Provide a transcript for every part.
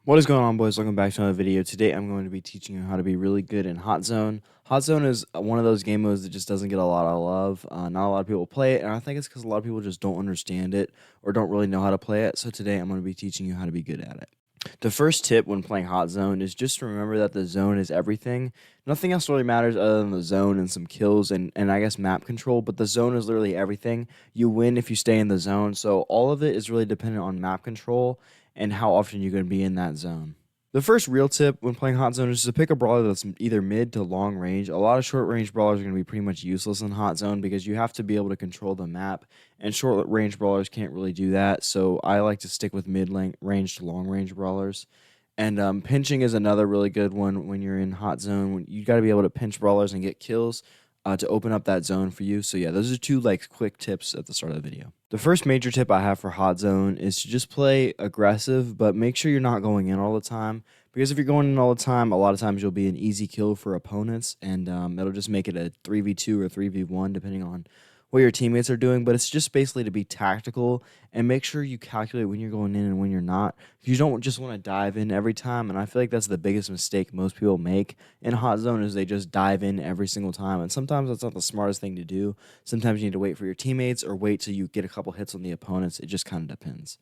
What is going on, boys? Welcome back to another video. Today I'm going to be teaching you how to be really good in Hot Zone. Hot Zone is one of those game modes that just doesn't get a lot of love. Not a lot of people play it, and I think it's because a lot of people just don't understand it or don't really know how to play it. So today I'm going to be teaching you how to be good at it. The first tip when playing Hot Zone is just to remember that the zone is everything. Nothing else really matters other than the zone and some kills and I guess map control, but the zone is literally everything. You win if you stay in the zone, so all of it is really dependent on map control and how often you're going to be in that zone. The first real tip when playing Hot Zone is to pick a brawler that's either mid to long range. A lot of short range brawlers are going to be pretty much useless in Hot Zone because you have to be able to control the map, and short range brawlers can't really do that. So I like to stick with mid range to long range brawlers. And pinching is another really good one when you're in Hot Zone. You got to be able to pinch brawlers and get kills to open up that zone for you. So yeah, those are two like quick tips at the start of the video. The first major tip I have for Hot Zone is to just play aggressive, but make sure you're not going in all the time. Because if you're going in all the time, a lot of times you'll be an easy kill for opponents, and it'll just make it a 3v2 or 3v1 depending on what your teammates are doing. But it's just basically to be tactical and make sure you calculate when you're going in and when you're not. You don't just want to dive in every time, and I feel like that's the biggest mistake most people make in Hot Zone is they just dive in every single time, and sometimes that's not the smartest thing to do. Sometimes you need to wait for your teammates or wait till you get a couple hits on the opponents. It just kind of depends.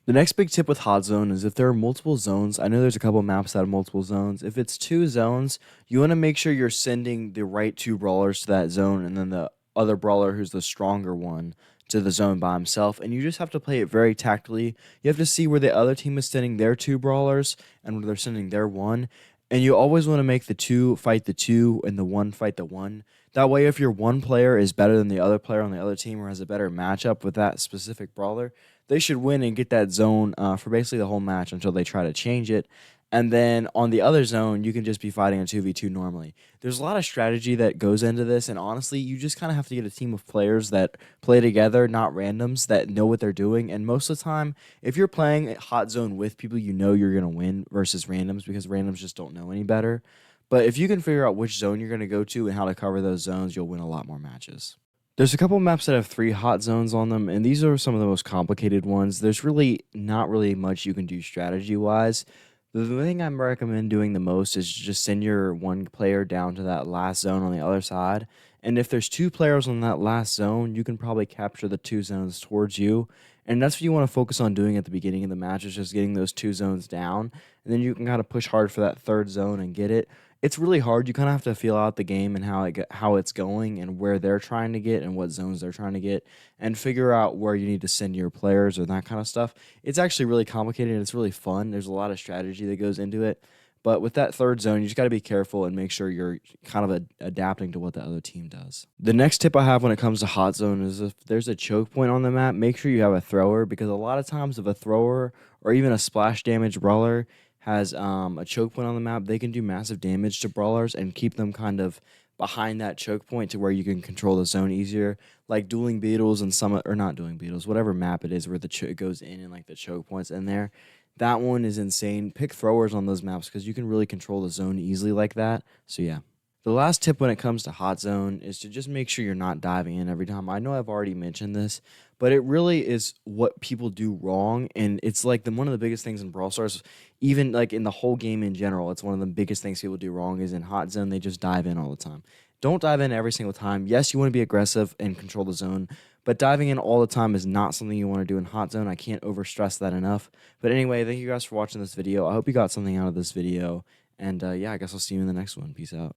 The next big tip with Hot Zone is if there are multiple zones. I know there's a couple maps that have multiple zones. If it's two zones, you want to make sure you're sending the right two brawlers to that zone and then the other brawler who's the stronger one to the zone by himself. And you just have to play it very tactfully. You have to see where the other team is sending their two brawlers and where they're sending their one. And you always want to make the two fight the two and the one fight the one. That way, if your one player is better than the other player on the other team or has a better matchup with that specific brawler, they should win and get that zone for basically the whole match until they try to change it. And then on the other zone, you can just be fighting a 2v2 normally. There's a lot of strategy that goes into this, and honestly, you just kind of have to get a team of players that play together, not randoms, that know what they're doing. And most of the time, if you're playing Hot Zone with people you know you're going to win versus randoms, because randoms just don't know any better. But if you can figure out which zone you're going to go to and how to cover those zones, you'll win a lot more matches. There's a couple maps that have 3 hot zones on them, and these are some of the most complicated ones. There's really not really much you can do strategy-wise. The thing I recommend doing the most is just send your one player down to that last zone on the other side. And if there's 2 players on that last zone, you can probably capture the 2 zones towards you. And that's what you want to focus on doing at the beginning of the match is just getting those 2 zones down. And then you can kind of push hard for that 3rd zone and get it. It's really hard. You kind of have to feel out the game and how it's going and where they're trying to get and what zones they're trying to get and figure out where you need to send your players or that kind of stuff. It's actually really complicated and it's really fun. There's a lot of strategy that goes into it. But with that 3rd zone, you just got to be careful and make sure you're kind of adapting to what the other team does. The next tip I have when it comes to Hot Zone is if there's a choke point on the map, make sure you have a thrower because a lot of times if a thrower or even a splash damage brawler has a choke point on the map, they can do massive damage to brawlers and keep them kind of behind that choke point to where you can control the zone easier. Like dueling beetles and some or not dueling beetles, whatever map it is where it goes in and like the choke points in there. That one is insane. Pick throwers on those maps because you can really control the zone easily like that. So yeah. The last tip when it comes to Hot Zone is to just make sure you're not diving in every time. I know I've already mentioned this, but it really is what people do wrong, and it's like one of the biggest things in Brawl Stars, even like in the whole game in general. It's one of the biggest things people do wrong is in Hot Zone they just dive in all the time. Don't dive in every single time. Yes, you want to be aggressive and control the zone, but diving in all the time is not something you want to do in Hot Zone. I can't overstress that enough. But anyway, thank you guys for watching this video. I hope you got something out of this video, and yeah, I guess I'll see you in the next one. Peace out.